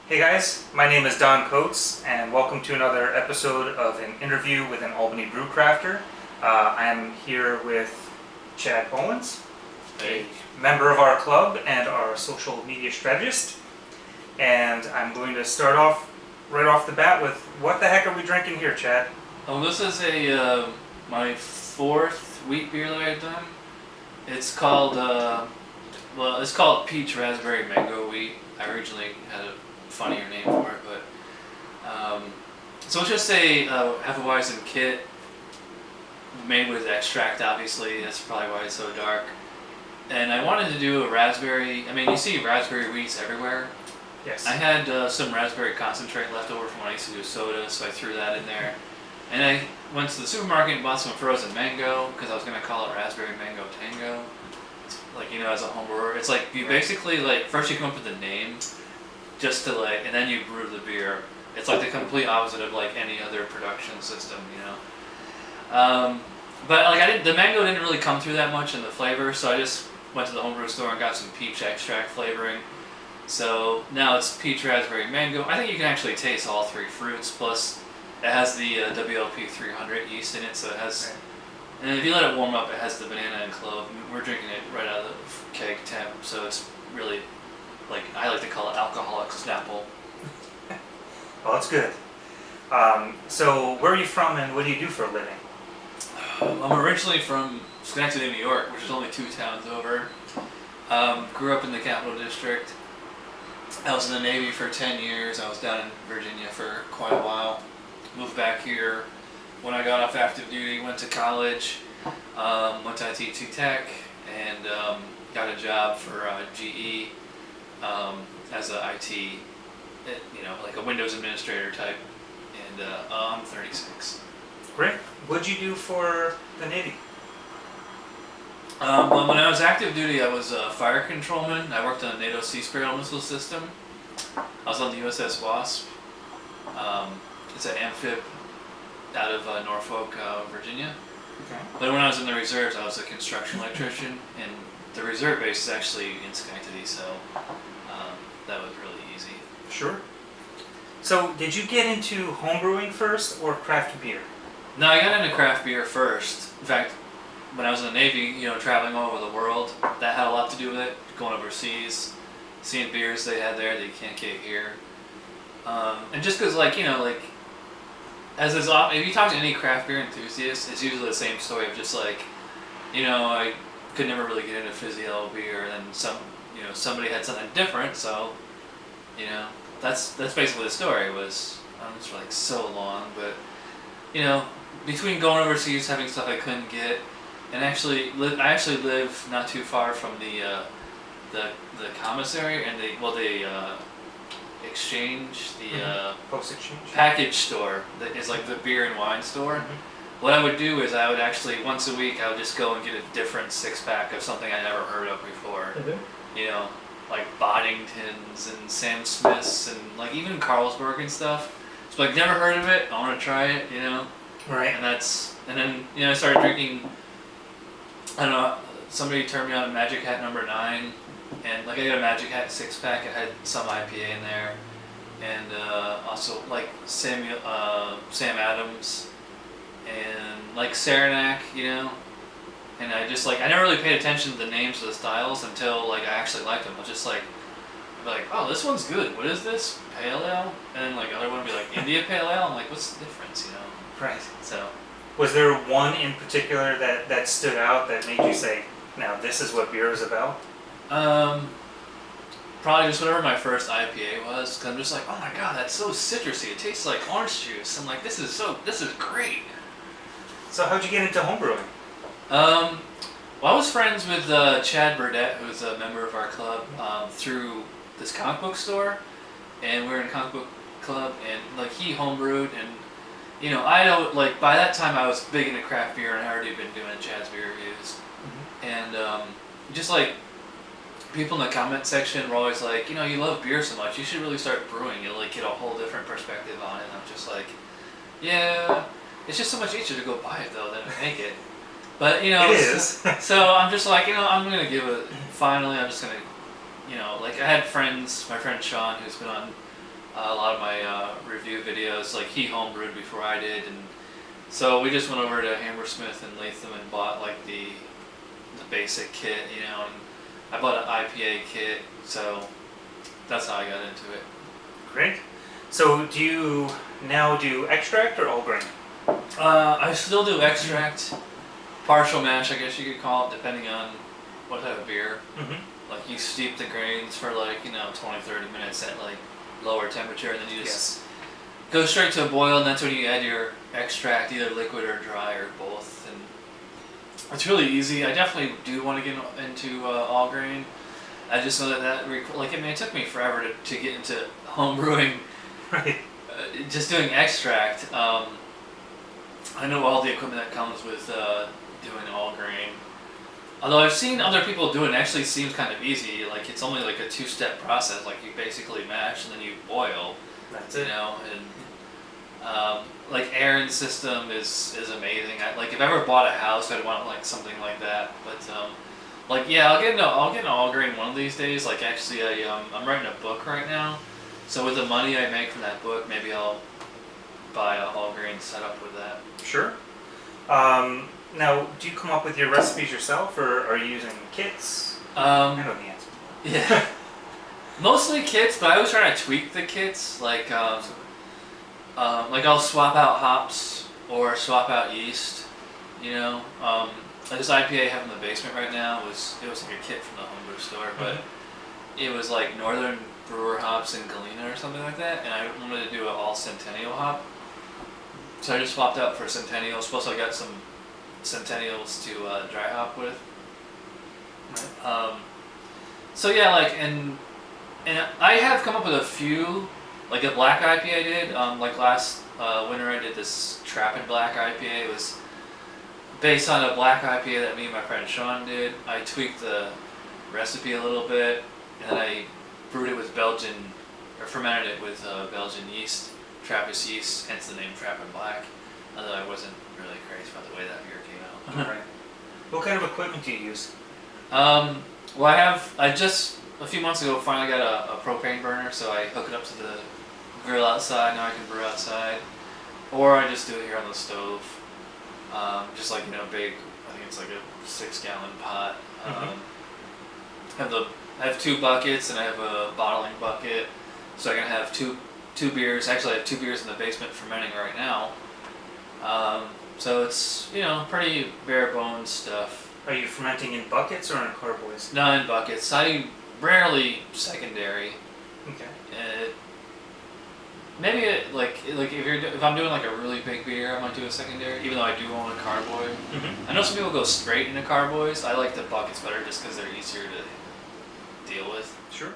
Hey guys, my name is Don Coates, and welcome to another episode of an interview with an Albany Brew Crafter. I am here with Chad Polenz, a member of our club and our social media strategist. And I'm going to start off right off the bat with, what the heck are we drinking here, Chad? Oh, this is my fourth wheat beer that I've done. It's called it's called Peach Raspberry Mango Wheat. I originally had a funnier name for it, but so it's just a Hefeweizen kit made with extract. Obviously, that's probably why it's so dark. And I wanted to do a raspberry. I mean, you see raspberry wheats everywhere. Yes. I had some raspberry concentrate left over from when I used to do soda, so I threw that in there. And I went to the supermarket and bought some frozen mango because I was going to call it Raspberry Mango Tango. It's like, as a homebrewer, it's like you basically first you come up with the name, just to and then you brew the beer. It's like the complete opposite of any other production system, But the mango didn't really come through that much in the flavor, so I just went to the homebrew store and got some peach extract flavoring. So now it's peach, raspberry, mango. I think you can actually taste all three fruits. Plus, it has the WLP 300 yeast in it, so it has. And if you let it warm up, it has the banana and clove. We're drinking it right out of the keg temp, so it's really I like to call it alcoholic Snapple. Well, that's good. So where are you from and what do you do for a living? I'm originally from Schenectady, New York, which is only 2 towns over. Grew up in the Capital District. I was in the Navy for 10 years. I was down in Virginia for quite a while. Moved back here when I got off active duty. Went to college. Went to IT Tech and got a job for GE as a IT, like a Windows administrator type. And I'm 36. Great. What'd you do for the Navy? Well, when I was active duty, I was a fire controlman. I worked on a NATO Sea Sparrow missile system. I was on the USS Wasp. It's an amphib out of Norfolk, Virginia. Okay. But when I was in the reserves, I was a construction electrician, and the reserve base is actually in Schenectady, so that was really easy. Sure. So, did you get into homebrewing first or craft beer? No, I got into craft beer first. In fact, when I was in the Navy, traveling all over the world, that had a lot to do with it. Going overseas, seeing beers they had there that you can't get here. And just because, as is, if you talk to any craft beer enthusiast, it's usually the same story of just I could never really get into fizzy yellow beer, and then somebody had something different, so, that's basically the story. Was it's for so long, but between going overseas, having stuff I couldn't get, and I actually live not too far from the commissary and the exchange, the Post exchange? package store that is like the beer and wine store. Mm-hmm. What I would do is I would actually once a week I would just go and get a different 6-pack of something I never heard of before. Mm-hmm. Like Boddingtons and Sam Smiths and even Carlsberg and stuff. So never heard of it. I want to try it. Right. And then I started drinking. I don't know. Somebody turned me on to Magic Hat number 9, and I got a Magic Hat 6-pack. It had some IPA in there, and also Sam Adams, and Saranac, And I just I never really paid attention to the names of the styles until I actually liked them. I was just oh, this one's good. What is this? Pale ale? And then other one would be India Pale Ale. I'm what's the difference? Right. So. Was there one in particular that stood out that made you say, now this is what beer is about? Probably just whatever my first IPA was, because I'm just oh my god, that's so citrusy. It tastes like orange juice. I'm this is great. So how'd you get into homebrewing? Well, I was friends with Chad Burdett, who's a member of our club, through this comic book store, and we were in a comic book club, and he homebrewed, and I don't by that time I was big into craft beer, and I already been doing Chad's beer reviews, and just people in the comment section were always you love beer so much, you should really start brewing. You'll get a whole different perspective on it. And I'm just yeah, it's just so much easier to go buy it though than to make it. But it is. So I'm just I'm gonna give it. Finally, I'm just gonna, I had friends. My friend Sean, who's been on a lot of my review videos. Like he homebrewed before I did, and so we just went over to Hammersmith and Latham and bought like the basic kit, you know. And I bought an IPA kit, so that's how I got into it. Great. So do you now do extract or all grain? I still do extract, partial mash, I guess you could call it, depending on what type of beer. Mm-hmm. Like you steep the grains for like, 20-30 minutes at like lower temperature, and then you just go straight to a boil, and that's when you add your extract, either liquid or dry or both. And it's really easy. I definitely do want to get into all grain. I just know it took me forever to get into home brewing. Right. Just doing extract. I know all the equipment that comes with doing all grain. Although I've seen other people do it, and it actually seems kind of easy. Like it's only like a 2-step process. Like you basically mash and then you boil. That's it. And like Aaron's system is amazing. If I ever bought a house, I'd want like something like that. But I'll get an all grain one of these days. Like actually, I'm writing a book right now. So with the money I make from that book, maybe I'll buy a all grain setup with that. Sure. Now, do you come up with your recipes yourself, or are you using kits? I know the answer. Yeah. Mostly kits, but I always try to tweak the kits. Like I'll swap out hops or swap out yeast. Like this IPA I have in the basement right now it was like a kit from the homebrew store, but it was like Northern Brewer hops and Galena or something like that, and I wanted to do an all Centennial hop. So I just swapped out for Centennials, plus I got some Centennials to dry hop with. So yeah, and I have come up with a few, like a black IPA I did. Like last winter I did this Trappin' Black IPA. It was based on a black IPA that me and my friend Sean did. I tweaked the recipe a little bit, and then I brewed it with fermented it with Belgian yeast, Trappist yeast, hence the name Trappin' Black. Although I wasn't really crazy about the way that beer came out. Right. What kind of equipment do you use? Well, I just a few months ago finally got a propane burner, so I hook it up to the grill outside. Now I can brew outside, or I just do it here on the stove. Just like big. I think it's like a 6-gallon pot. I have 2 buckets, and I have a bottling bucket, so I can have two beers. Actually, I have 2 beers in the basement fermenting right now. So it's pretty bare bones stuff. Are you fermenting in buckets or in carboys? Not in buckets. I rarely secondary. Okay. Maybe if I'm doing like a really big beer, I might do a secondary. Even though I do own a carboy. I know some people go straight into carboys. I like the buckets better just because they're easier to deal with. Sure.